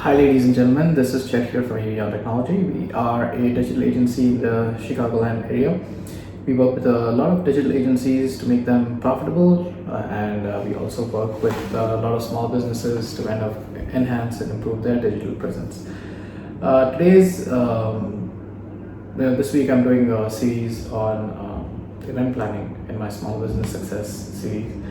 Hi, ladies and gentlemen. This is Chet here from Avion Technology. We are a digital agency in the Chicagoland area. We work with a lot of digital agencies to make them profitable, and we also work with a lot of small businesses to kind of enhance and improve their digital presence. This week I'm doing a series on event planning in my small business success series.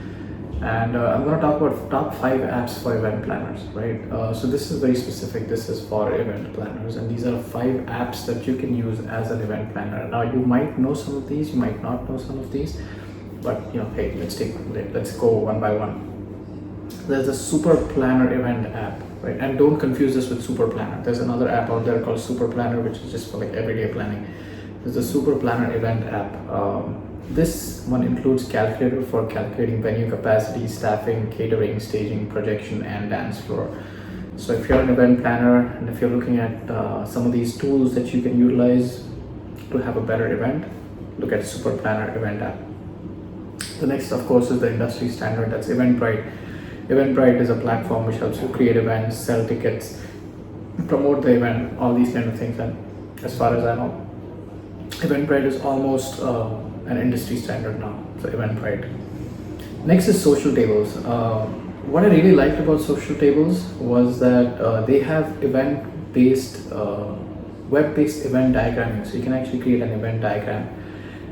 And I'm going to talk about top 5 apps for event planners, right? So this is very specific. This is for event planners, and these are 5 apps that you can use as an event planner. Now you might know some of these, you might not know some of these, but hey, let's go one by one. There's a Super Planner event app, right? And don't confuse this with Super Planner. There's another app out there called Super Planner, which is just for like everyday planning. There's a Super Planner event app. This one includes calculator for calculating venue capacity, staffing, catering, staging, projection, and dance floor. So if you're an event planner and if you're looking at some of these tools that you can utilize to have a better event, look at Super Planner event app. The next, of course, is the industry standard. That's Eventbrite. Eventbrite is a platform which helps you create events, sell tickets, promote the event, all these kind of things. And as far as I know, Eventbrite is almost an industry standard now, so Eventbrite. Next is social tables. What I really liked about social tables was that they have event-based, web-based event diagramming, so you can actually create an event diagram.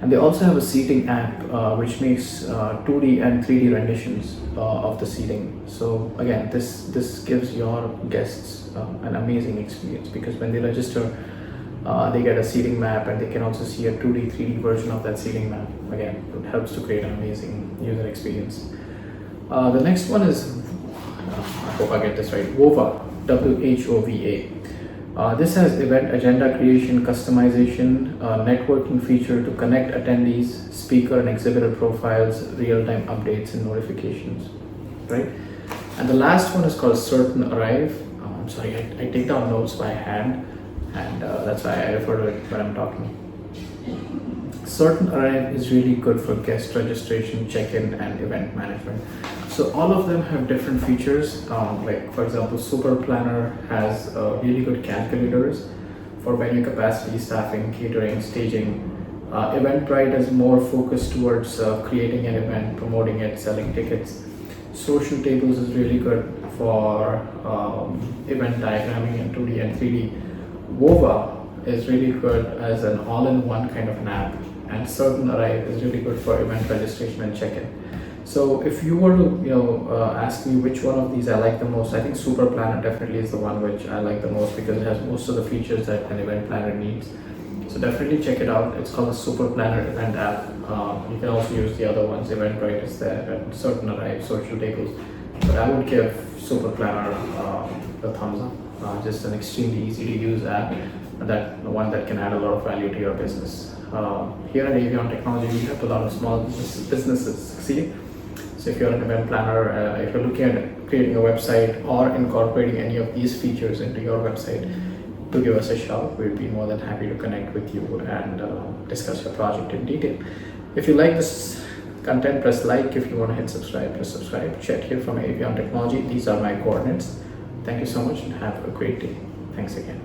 And they also have a seating app which makes 2D and 3D renditions of the seating. So again, this gives your guests an amazing experience, because when they register, they get a seating map, and they can also see a 2D, 3D version of that seating map. Again, it helps to create an amazing user experience. The next one is, I hope I get this right, WHOVA, WHOVA. This has event agenda creation, customization, networking feature to connect attendees, speaker and exhibitor profiles, real-time updates and notifications, right? And the last one is called Certain Arrive. I'm sorry, I take down notes by hand, and that's why I refer to it when I'm talking. Certain Arrive is really good for guest registration, check-in, and event management. So all of them have different features. Like for example, Super Planner has really good calculators for venue capacity, staffing, catering, staging. Eventbrite is more focused towards creating an event, promoting it, selling tickets. Social Tables is really good for event diagramming in 2D and 3D. WHOVA is really good as an all-in-one kind of an app, and Certain Arrive is really good for event registration and check-in. So if you were to ask me which one of these I like the most, I think Super Planner definitely is the one which I like the most, because it has most of the features that an event planner needs. So definitely check it out. It's called the Super Planner event app. You can also use the other ones. Eventbrite is there, and Certain Arrive, Social Tables. But I would give Super Planner a thumbs up. Just an extremely easy to use app, one that can add a lot of value to your business. Here at Avion Technology, we help a lot of small businesses succeed. So if you're an event planner, if you're looking at creating a website or incorporating any of these features into your website, do give us a shout. We'd be more than happy to connect with you and discuss your project in detail. If you like this content, press like. If you want to hit subscribe, press subscribe. Chet here from Avion Technology. These are my coordinates. Thank you so much and have a great day. Thanks again.